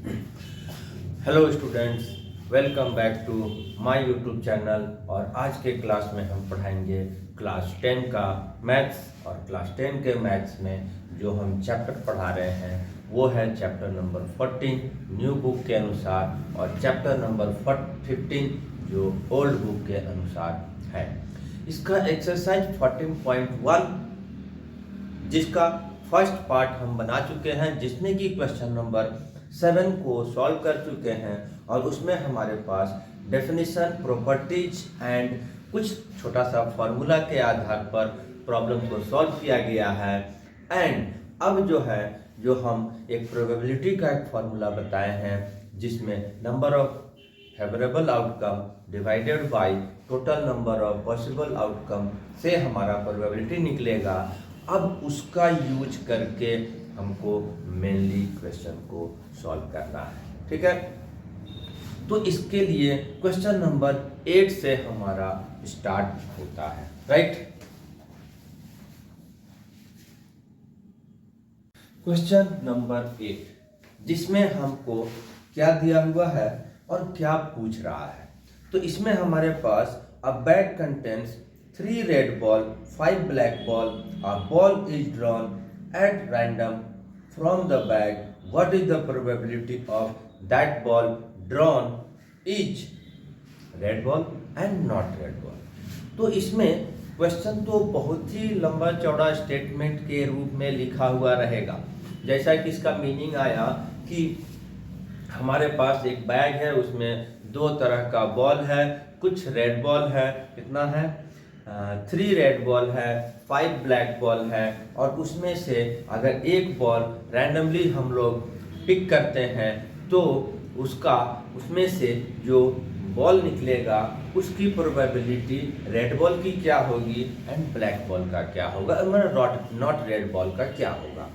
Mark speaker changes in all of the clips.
Speaker 1: Hello students, welcome back to my YouTube channel. और आज के क्लास में हम पढ़ाएंगे क्लास 10 का मैथ्स। और क्लास 10 के मैथ्स में जो हम चैप्टर पढ़ा रहे हैं वो है चैप्टर नंबर 14 न्यू बुक के अनुसार, और चैप्टर नंबर 15 जो ओल्ड बुक के अनुसार है। इसका एक्सरसाइज 14.1 जिसका फर्स्ट पार्ट हम बना चुके हैं, जिसमें कि क्वेश्चन नंबर 7 को सॉल्व कर चुके हैं। और उसमें हमारे पास डेफिनेशन, प्रॉपर्टीज एंड कुछ छोटा सा फॉर्मूला के आधार पर प्रॉब्लम को सॉल्व किया गया है। एंड अब जो हम एक प्रोबेबिलिटी का एक फॉर्मूला बताए हैं, जिसमें number of favourable outcome divided by total number of possible outcome से हमारा प्रोबेबिलिटी निकलेगा। अब उसका यूज करके हमको मेनली क्वेश्चन को सॉल्व करना है, ठीक है। तो इसके लिए क्वेश्चन नंबर 8 से हमारा स्टार्ट होता है, राइट। क्वेश्चन नंबर 8 जिसमें हमको क्या दिया हुआ है और क्या पूछ रहा है। तो इसमें हमारे पास a bag contains 3 red ball, 5 black ball. A ball is drawn at random from the bag. What is the probability of that ball drawn is red ball and not red ball? तो इसमें question तो बहुत ही लंबा चौड़ा statement के रूप में लिखा हुआ रहेगा। जैसा कि इसका मीनिंग आया कि हमारे पास एक बैग है, उसमें 2 तरह का बॉल है, कुछ रेड बॉल है, कितना है 3 रेड बॉल है, 5 ब्लैक बॉल है। और उसमें से अगर एक बॉल रैंडमली हम लोग पिक करते हैं तो उसमें से जो बॉल निकलेगा उसकी प्रोबेबिलिटी रेड बॉल की क्या होगी एंड ब्लैक बॉल का क्या होगा, नॉट रेड बॉल का क्या होगा।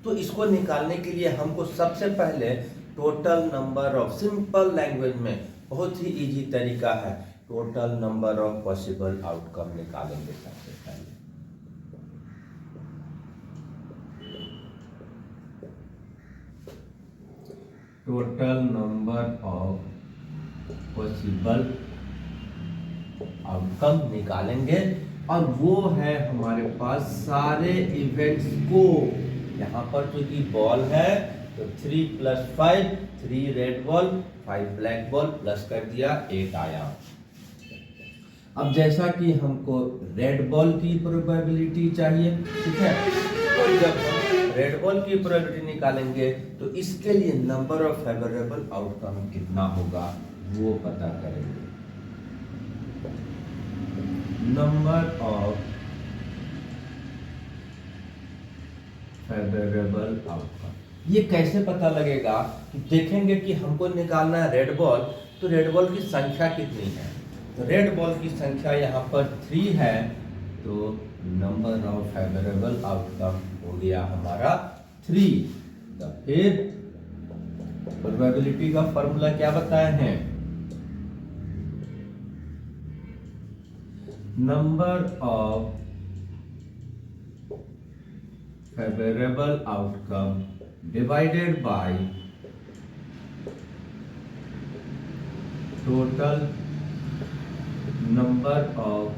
Speaker 1: तो इसको निकालने के लिए हमको सबसे पहले total number of, simple language में बहुत ही इजी तरीका है, total number of possible outcome निकालेंगे सबसे पहले। Total number of possible outcome निकालेंगे और वो है हमारे पास सारे इवेंट्स को। यहाँ पर चूंकि बॉल है तो 3 + 5, 3 red ball 5 black ball plus कर दिया 8 आया। अब जैसा कि हमको रेड बॉल की प्रोबेबिलिटी चाहिए, ठीक है, तो जब हम रेड बॉल की प्रोबेबिलिटी निकालेंगे तो इसके लिए नंबर ऑफ फेवरेबल आउटकम कितना होगा वो पता करेंगे। नंबर ऑफ फेवरेबल आउटकम ये कैसे पता लगेगा कि देखेंगे कि हमको निकालना है रेड बॉल, तो रेड बॉल की संख्या कितनी है। तो रेड बॉल की संख्या यहाँ पर 3 है, तो नंबर ऑफ फेवरेबल आउटकम हो गया हमारा 3। तो फिर प्रोबेबिलिटी का फॉर्मूला क्या बताए हैं, number of favourable outcome divided by total number of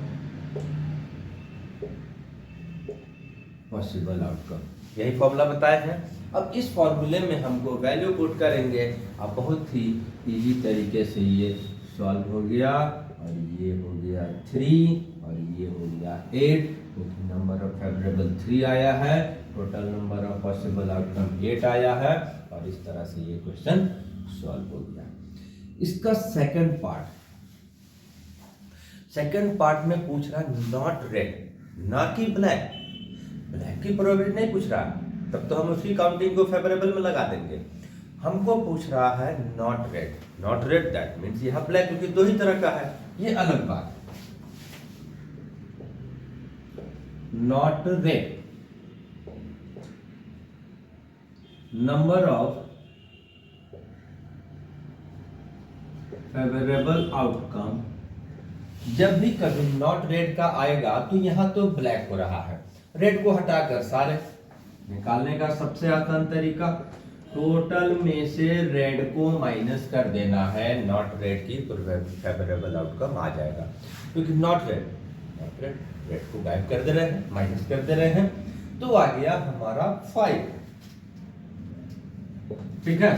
Speaker 1: possible outcome, यही फॉर्मूला बताए हैं। अब इस फॉर्मूले में हमको वैल्यू पुट करेंगे। अब बहुत ही इजी तरीके से ये सॉल्व हो गया, और ये हो गया 3 और ये हो गया 8, क्योंकि नंबर ऑफ फेवरेबल 3 आया है, total number of possible outcome 8 आया है, और इस तरह से ये क्वेश्चन सॉल्व हो गया। इसका सेकंड पार्ट में पूछ रहा नॉट रेड, ना कि ब्लैक। ब्लैक की प्रोबेबिलिटी नहीं पूछ रहा, तब तो हम उसकी काउंटिंग को फेवरेबल में लगा देंगे। हमको पूछ रहा है not red. Not read that means यह ब्लैक, क्योंकि 2 ही तरह का है, ये अलग बात। Not red, number of favourable outcome, जब भी कभी नॉट रेड का आएगा तो यहां तो ब्लैक हो रहा है, रेड को हटाकर सारे निकालने का सबसे आसान तरीका टोटल में से रेड को माइनस कर देना है, नॉट रेड की फेवरेबल आउटकम आ जाएगा, क्योंकि नॉट रेड रेड को गायब कर दे रहे हैं, माइनस कर दे रहे हैं, तो आ गया हमारा 5। ठीक है,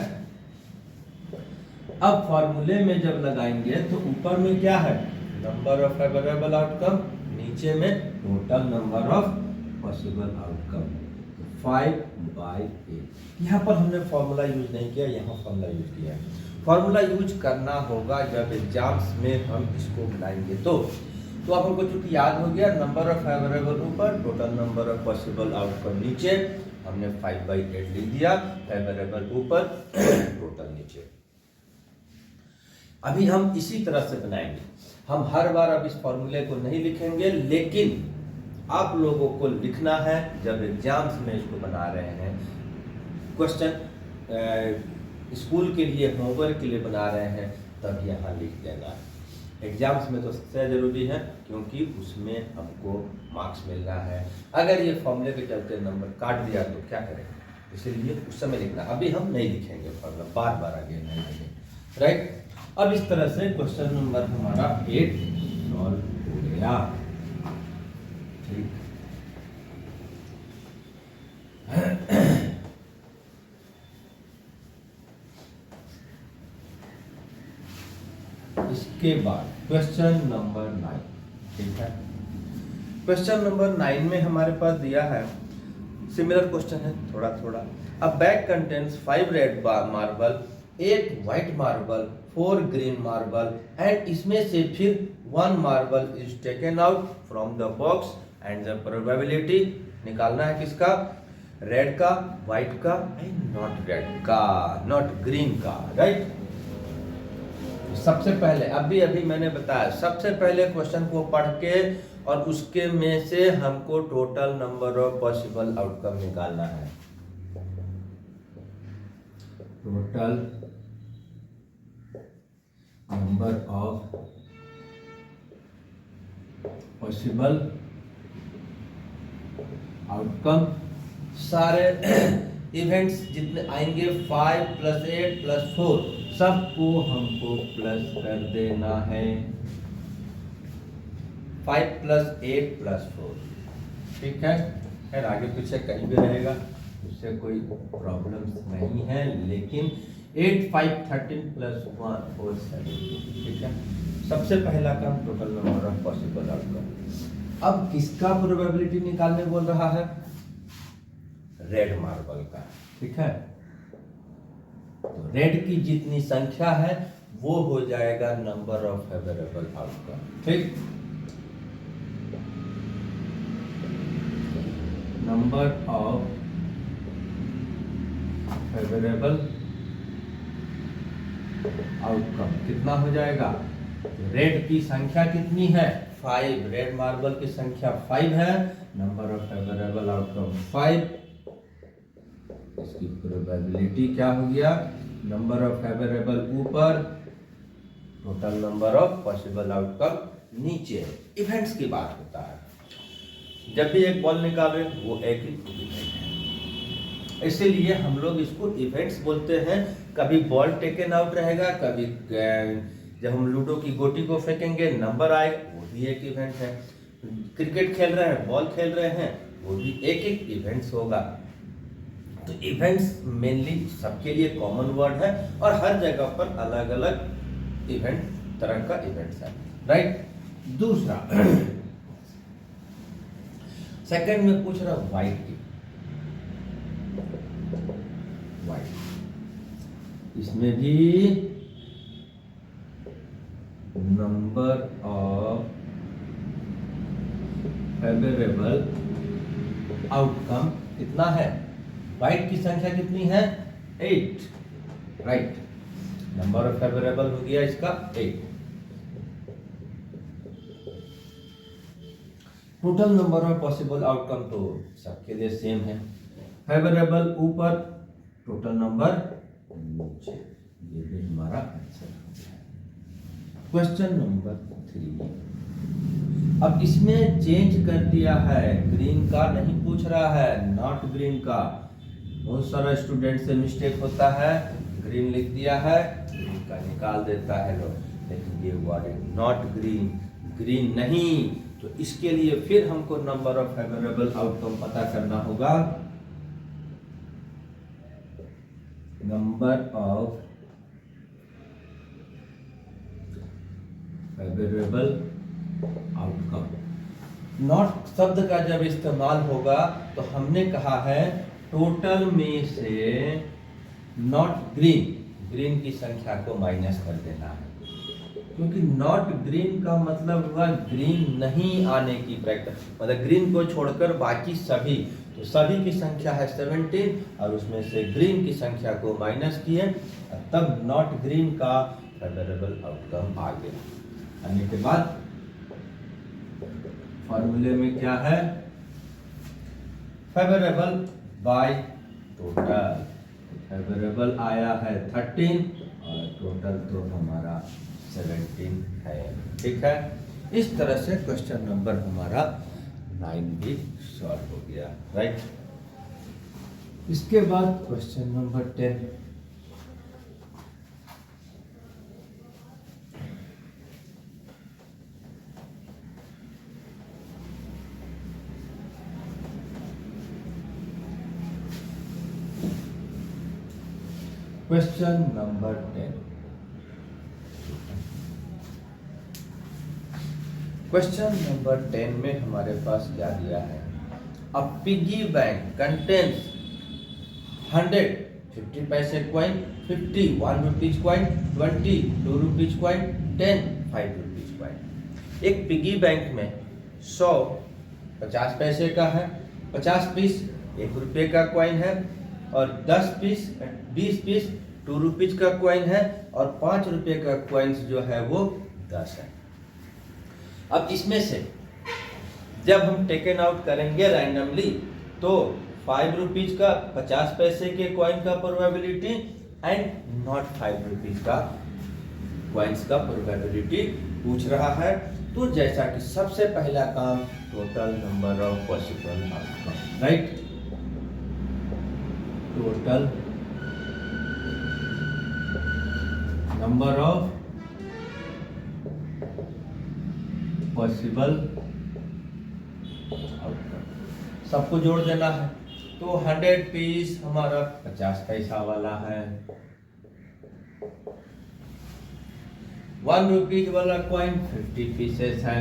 Speaker 1: अब फॉर्मूले में जब लगाएंगे तो ऊपर में क्या है, नंबर ऑफ फेवरेबल आउटकम, नीचे में total number of possible outcome, 5/8। यहाँ पर हमने फॉर्मूला यूज नहीं किया, यहाँ फॉर्मूला यूज किया है। फॉर्मूला यूज करना होगा जब एग्जाम्स में हम इसको बनाएंगे तो अब हमको चूंकि याद हो गया, नंबर ऑफ फेवरेबल ऊपर, total number of possible outcome नीचे, हमने 5/8 लिख दिया, फेवरेबल ऊपर टोटल नीचे। अभी हम इसी तरह से बनाएंगे, हम हर बार अब इस फॉर्मूले को नहीं लिखेंगे, लेकिन आप लोगों को लिखना है जब एग्जाम्स में इसको बना रहे हैं, क्वेश्चन स्कूल के लिए, होमवर्क के लिए बना रहे हैं, तब यहाँ लिख देना है। एग्जाम्स में तो सबसे जरूरी है, क्योंकि उसमें हमको मार्क्स मिलना है। अगर ये फॉर्मूले के चलते नंबर काट दिया तो क्या करें, इसीलिए उस समय लिखना। अभी हम नहीं लिखेंगे फॉर्मूला, बार बार आगे नहीं लिखेंगे, राइट। अब इस तरह से क्वेश्चन नंबर हमारा 8 सॉल्व हो गया। ठीक, इसके बाद क्वेश्चन नंबर 9। ठीक है, क्वेश्चन नंबर 9 में हमारे पास दिया है, सिमिलर क्वेश्चन है थोड़ा थोड़ा। अ bag contains 5 red marble, 8 white marble, 4 green marble, and इसमें से फिर 1 marble is taken out from the box and the probability निकालना है किसका, रेड का, व्हाइट का, एंड नॉट रेड का, नॉट ग्रीन का, राइट। सबसे पहले अभी मैंने बताया, सबसे पहले क्वेश्चन को पढ़ के और उसके में से हमको total number of possible outcome निकालना है। Total number of possible outcome, सारे इवेंट्स जितने आएंगे 5 + 8 + 4 सबको हमको प्लस कर देना है, 5 + 8 + 4। ठीक है, खैर आगे पीछे कहीं भी रहेगा, उससे कोई प्रॉब्लम नहीं है, लेकिन 8 5 13 + 1 4 17। ठीक है, सबसे पहला काम total number of possible outcome. अब किसका प्रोबेबिलिटी निकालने बोल रहा है, रेड मार्बल का। ठीक है, तो रेड की जितनी संख्या है वो हो जाएगा नंबर ऑफ फेवरेबल आउटकम। ठीक, नंबर ऑफ फेवरेबल आउटकम कितना हो जाएगा, रेड की संख्या कितनी है, 5, रेड मार्बल की संख्या 5 है, नंबर ऑफ फेवरेबल आउटकम 5, इसकी प्रोबेबिलिटी क्या हो गया, नंबर ऑफ फेवरेबल ऊपर, total number of possible outcome नीचे। इवेंट्स की बात होता है, जब भी एक बॉल निकाले वो एक ही इवेंट है, इसीलिए हम लोग इसको इवेंट्स बोलते हैं। कभी बॉल टेकन आउट रहेगा, कभी जब हम लूडो की गोटी को फेंकेंगे नंबर आएगा, वो भी एक इवेंट है। क्रिकेट खेल रहे हैं, बॉल खेल रहे हैं, वो भी एक एक इवेंट्स होगा। तो इवेंट्स मेनली सबके लिए कॉमन वर्ड है, और हर जगह पर अलग अलग इवेंट तरह का इवेंट्स है, राइट। दूसरा सेकंड में पूछ रहा व्हाइट की, व्हाइट, इसमें भी नंबर ऑफ फेवरेबल आउटकम कितना है, व्हाइट की संख्या कितनी है, 8, राइट। नंबर ऑफ फेवरेबल हो गया इसका 8। Total number of possible outcome तो सबके लिए सेम है, फेवरेबल ऊपर, टोटल नंबर नीचे। ये भी हमारा आंसर है। क्वेश्चन नंबर 3, अब इसमें चेंज कर दिया है, ग्रीन का नहीं पूछ रहा है, नॉट ग्रीन का, बहुत सारा स्टूडेंट से मिस्टेक होता है, ग्रीन लिख दिया है, ग्रीन का निकाल देता है लोग, लेकिन ये वर्ड है नॉट ग्रीन, ग्रीन नहीं। तो इसके लिए फिर हमको नंबर ऑफ फेवरेबल आउटकम पता करना होगा। Number of favourable outcome. Not शब्द का जब इस्तेमाल होगा तो हमने कहा है टोटल में से नॉट ग्रीन, ग्रीन की संख्या को माइनस कर देना है, क्योंकि नॉट ग्रीन का मतलब हुआ ग्रीन नहीं आने की प्रैक्टिस, मतलब ग्रीन को छोड़कर बाकी सभी, तो सभी की संख्या है 17 और उसमें से ग्रीन की संख्या को माइनस किए, तब नॉट ग्रीन का फेवरेबल आउटकम आ गया। आने के बाद फॉर्मूले में क्या है, फेवरेबल बाय टोटल। फेवरेबल आया है 13 और टोटल तो हमारा 17 है। ठीक है, इस तरह से क्वेश्चन नंबर हमारा 9 भी सॉल्व हो गया। राइट, इसके बाद question number 10। Question number 10। Question number 10 में हमारे पास क्या दिया है, अ पिगी बैंक कंटेन्स 100 50 पैसे coin, 50 1 rupees coin, 20 2 rupees coin, 10 5 rupees coin. एक पिगी बैंक में 100 50 पैसे का है, 50 पीस 1 रुपये का कॉइन है, और 20 पीस 2 रुपीज का कॉइन है, और 5 रुपये का कॉइन्स जो है वो 10 है। अब इसमें से जब हम टेकन आउट करेंगे रैंडमली तो 5 रुपीज का 50 पैसे के कॉइन का प्रोबेबिलिटी एंड नॉट 5 रुपीज का कॉइन्स का प्रोबेबिलिटी पूछ रहा है। तो जैसा कि सबसे पहला काम total number of possible outcome, right, total number of possible outcome सबको जोड़ देना है। तो 100 पीस हमारा 50 पैसा वाला है, 1 रुपीज वाला कॉइन 50 पीसेस है,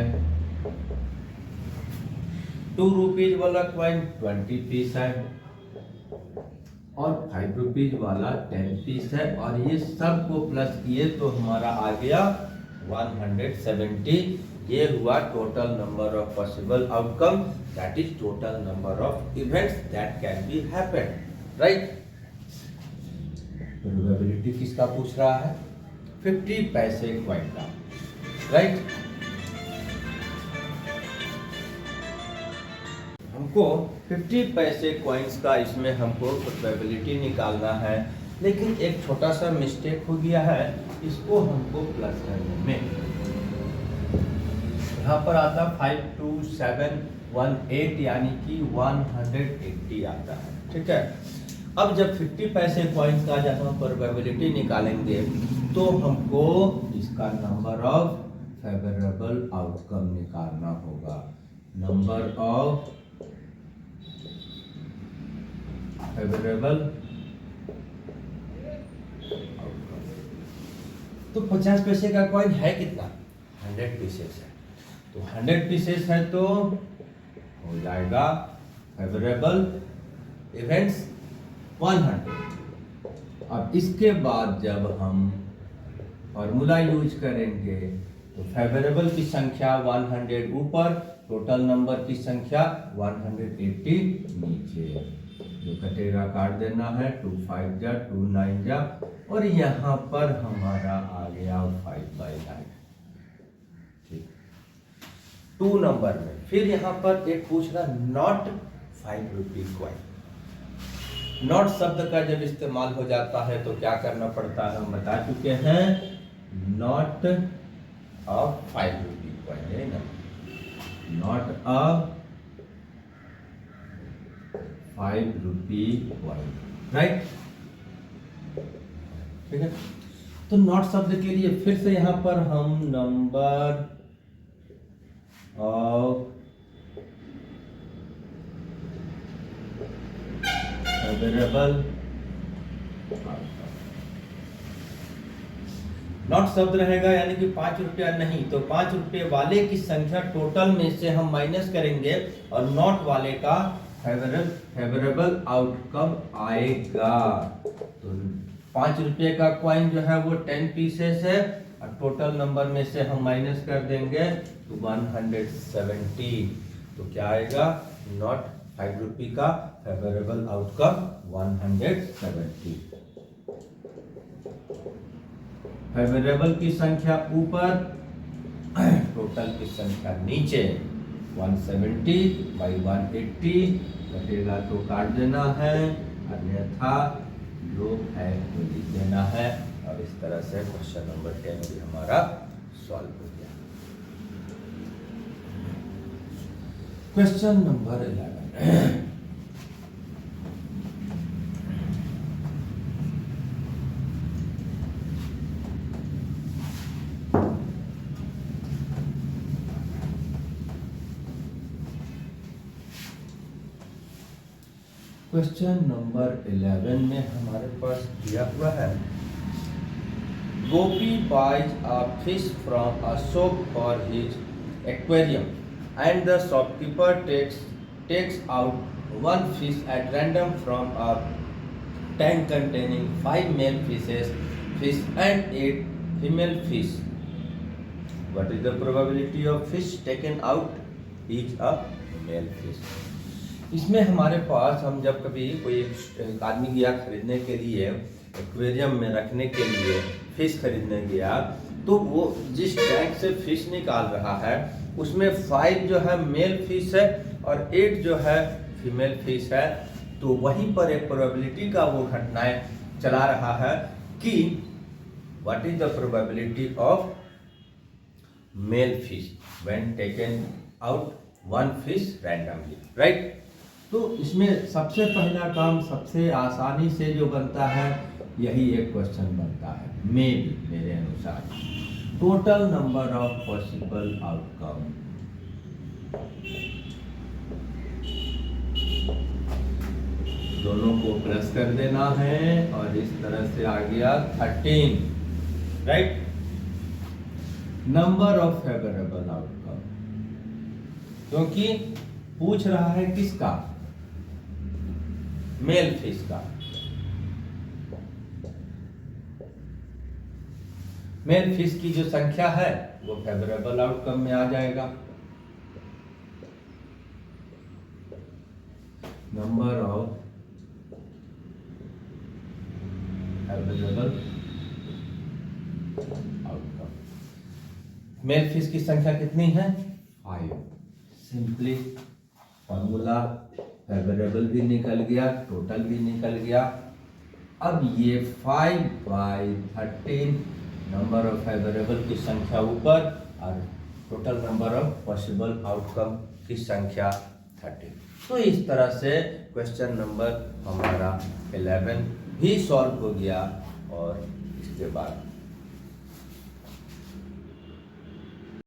Speaker 1: 2 रुपीज वाला कॉइन 20 पीस है, और 5 रुपीज वाला 10 पीस है, और ये सब को प्लस किए तो हमारा आ गया 170। ये हुआ total number of possible outcome, that is total number of events that can be happen, right. Probability किसका पूछ रहा है, 50 पैसे कॉइन का, राइट। हमको 50 पैसे कॉइन्स का इसमें हमको प्रोबेबिलिटी निकालना है, लेकिन एक छोटा सा मिस्टेक हो गया है, इसको हमको प्लस करने में। यहाँ पर आता 52718 यानी कि 180 आता है, ठीक है। अब जब 50 पैसे कॉइन्स का जब हम प्रोबेबिलिटी निकालेंगे तो हमको इसका नंबर ऑफ फेवरेबल आउटकम निकालना होगा। नंबर ऑफ फेवरेबल आउटकम, तो 50 पैसे का कॉइन है कितना, 100 पीसेस है, तो 100 पीसेस है तो हो जाएगा फेवरेबल इवेंट्स 100। अब इसके बाद जब हम फॉर्मूला यूज करेंगे तो फेवरेबल की संख्या 100 ऊपर, टोटल नंबर की संख्या 180 नीचे, जो कटेगा काट देना है, 2 5 जा 2 9 जा, और यहाँ पर हमारा आ गया 5/9, ठीक। 2 नंबर में फिर यहाँ पर एक पूछ रहा नॉट 5 रुपी कॉइन। नॉट शब्द का जब इस्तेमाल हो जाता है तो क्या करना पड़ता है, हम बता चुके हैं, नॉट ऑफ 5 रुपी कॉइन है ना, not of 5 rupee coin. Right, ठीक है। तो नॉट शब्द के लिए फिर से यहां पर हम नंबर ऑफ फेवरेबल, नॉट शब्द रहेगा यानी कि 5 रुपया नहीं, तो 5 रुपये वाले की संख्या टोटल में से हम माइनस करेंगे और नॉट वाले का फेवरेबल आउटकम आएगा। तो 5 रुपये का कॉइन जो है वो 10 पीसेस है और टोटल नंबर में से हम माइनस कर देंगे तो 170। तो क्या आएगा, नॉट 5 रुपये का फेवरेबल आउटकम 170। फेवरेबल की संख्या ऊपर, टोटल की संख्या नीचे। 170/180 घटेगा तो काट देना है, अन्यथा जो है वो लिख देना है। और इस तरह से क्वेश्चन नंबर 10 भी हमारा सॉल्व हो गया। क्वेश्चन नंबर 11, क्वेश्चन नंबर 11 में हमारे पास दिया हुआ है, गोपी buys a fish from a shop for his aquarium and the shopkeeper takes out one fish at random from a tank containing 5 male fish and 8 female fish. What is the probability of fish taken out is a male fish? इसमें हमारे पास, हम जब कभी कोई एक आदमी गया खरीदने के लिए, एक्वेरियम में रखने के लिए फिश खरीदने गया, तो वो जिस टैंक से फिश निकाल रहा है उसमें 5 जो है मेल फिश है और 8 जो है फीमेल फिश है। तो वहीं पर एक प्रोबेबिलिटी का वो घटनाएं चला रहा है कि what is the probability of male fish when taken out one fish randomly, right. तो इसमें सबसे पहला काम, सबसे आसानी से जो बनता है, यही एक क्वेश्चन बनता है, मे बी, मेरे अनुसार total number of possible outcome. दोनों को प्लस कर देना है और इस तरह से आ गया 13, right. Number of favourable outcome, क्योंकि पूछ रहा है किसका, मेल फिश का। मेल फिश की जो संख्या है वो फेवरेबल आउटकम में आ जाएगा। Number of favourable outcome, male fish की संख्या कितनी है, 5। सिंपली फॉर्मूला, फेवरेबल भी निकल गया, टोटल भी निकल गया। अब ये 5/13 नंबर ऑफ फेवरेबल की संख्या ऊपर और total number of possible outcome की संख्या 30। तो इस तरह से क्वेश्चन नंबर हमारा 11 भी सॉल्व हो गया और इसके बाद